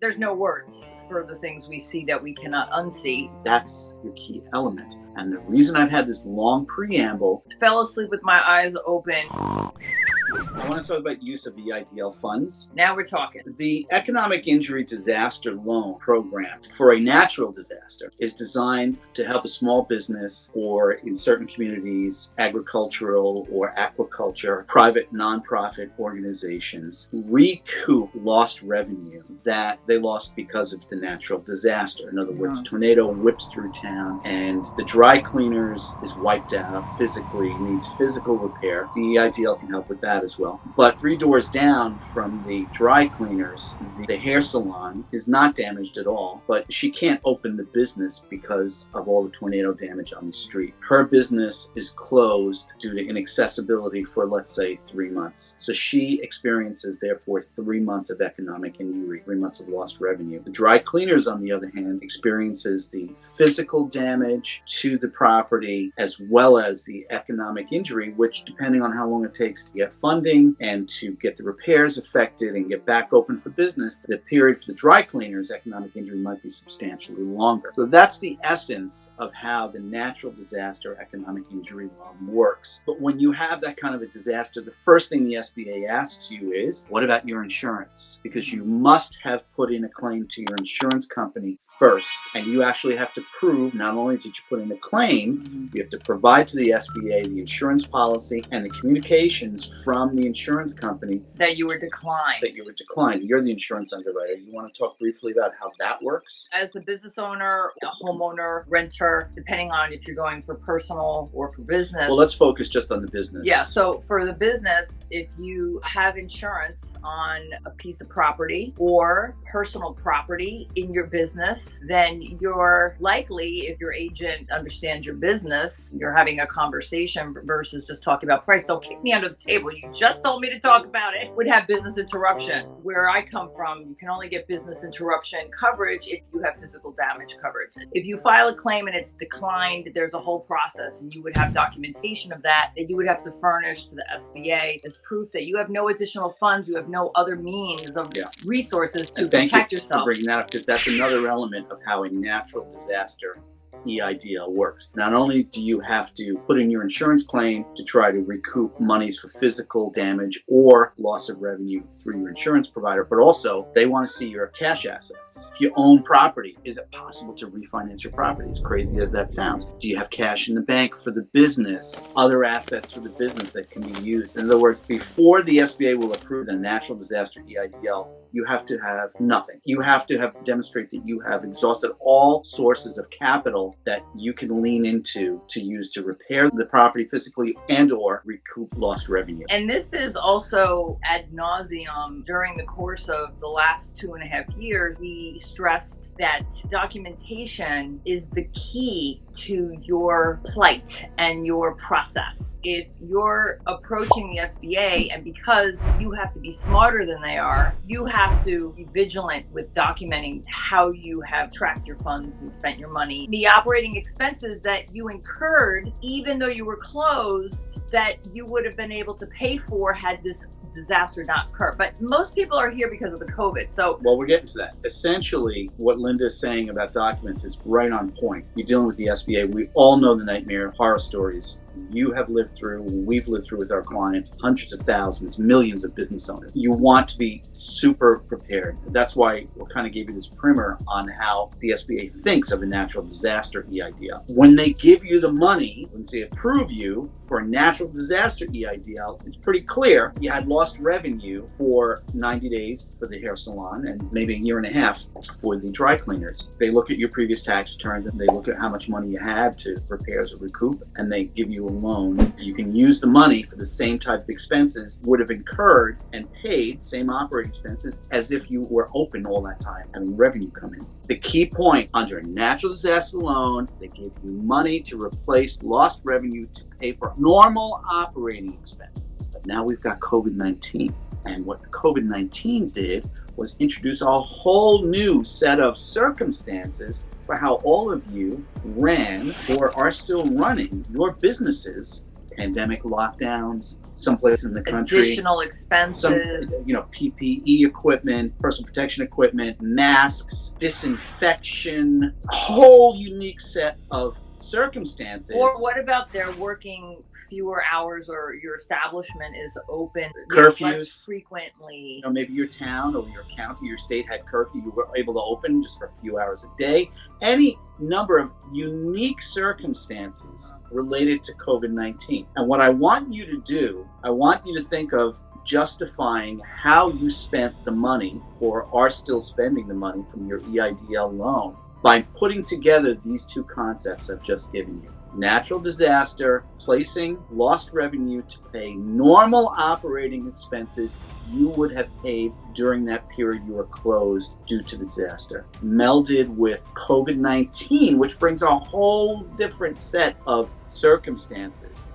There's no words for the things we see that we cannot unsee. That's your key element. And the reason I've had this long preamble, Fell asleep with my eyes open. I want to talk about use of EIDL funds. Now we're talking. The Economic Injury Disaster Loan Program for a natural disaster is designed to help a small business, or in certain communities, agricultural or aquaculture, private nonprofit organizations, recoup lost revenue that they lost because of the natural disaster. In other words, a tornado whips through town and the dry cleaners is wiped out physically, needs physical repair. The EIDL can help with that as well. But 3 doors down from the dry cleaners, the hair salon is not damaged at all, but she can't open the business because of all the tornado damage on the street. Her business is closed due to inaccessibility for, let's say, 3 months. So she experiences, therefore, 3 months of economic injury, 3 months of lost revenue. The dry cleaners, on the other hand, experiences the physical damage to the property as well as the economic injury, which, depending on how long it takes to get funding and to get the repairs effected and get back open for business, the period for the dry cleaners, economic injury, might be substantially longer. So that's the essence of how the natural disaster economic injury loan works. But when you have that kind of a disaster, the first thing the SBA asks you is, what about your insurance? Because you must have put in a claim to your insurance company first. And you actually have to prove, not only did you put in a claim, you have to provide to the SBA the insurance policy and the communications from the insurance company That you were declined. You're the insurance underwriter. You want to talk briefly about how that works? As a business owner, a homeowner, renter, depending on if you're going for personal or for business. Well, let's focus just on the business. Yeah, so for the business, if you have insurance on a piece of property or personal property in your business, then you're likely, if your agent understands your business, you're having a conversation versus just talking about price. Don't kick me under the table. You just told me to talk about it. Would have business interruption. Where I come from, you can only get business interruption coverage if you have physical damage coverage. If you file a claim and it's declined, there's a whole process, and you would have documentation of that you would have to furnish to the SBA as proof that you have no additional funds, you have no other means of resources to protect yourself. Thank you for bringing that up, because that's another element of how a natural disaster EIDL works. Not only do you have to put in your insurance claim to try to recoup monies for physical damage or loss of revenue through your insurance provider, but also they want to see your cash assets. If you own property, is it possible to refinance your property? As crazy as that sounds. Do you have cash in the bank for the business? Other assets for the business that can be used? In other words, before the SBA will approve a natural disaster EIDL, you have to have nothing. You have to demonstrate that you have exhausted all sources of capital that you can lean into to use to repair the property physically and or recoup lost revenue. And this is also ad nauseum. During the course of the last 2.5 years, we stressed that documentation is the key to your plight and your process. If you're approaching the SBA, and because you have to be smarter than they are, you have to be vigilant with documenting how you have tracked your funds and spent your money. The operating expenses that you incurred, even though you were closed, that you would have been able to pay for had this disaster not occurred. But most people are here because of the COVID. So, well, we're getting to that. Essentially, what Linda is saying about documents is right on point. You're dealing with the SBA. We all know the nightmare horror stories you have lived through, we've lived through with our clients, hundreds of thousands, millions of business owners. You want to be super prepared. That's why we kind of gave you this primer on how the SBA thinks of a natural disaster EIDL. When they give you the money, when they approve you for a natural disaster EIDL, it's pretty clear you had lost revenue for 90 days for the hair salon and maybe a year and a half for the dry cleaners. They look at your previous tax returns and they look at how much money you had to repairs or recoup, and they give you a loan. You can use the money for the same type of expenses would have incurred and paid, same operating expenses, as if you were open all that time having revenue come in. The key point, under a natural disaster loan, they give you money to replace lost revenue to pay for normal operating expenses. But now we've got COVID-19. And what COVID-19 did was introduce a whole new set of circumstances for how all of you ran or are still running your businesses pandemic lockdowns, someplace in the country. Additional expenses. Some, PPE equipment, personal protection equipment, masks, disinfection, a whole unique set of circumstances. Or what about they're working fewer hours, or your establishment is open curfews less frequently? Maybe your town or your county, your state had curfew. You were able to open just for a few hours a day. Any number of unique circumstances related to COVID-19. And what I want you to do, I want you to think of justifying how you spent the money or are still spending the money from your EIDL loan by putting together these two concepts I've just given you. Natural disaster, placing lost revenue to pay normal operating expenses you would have paid during that period you were closed due to the disaster. Melded with COVID-19, which brings a whole different set of circumstances.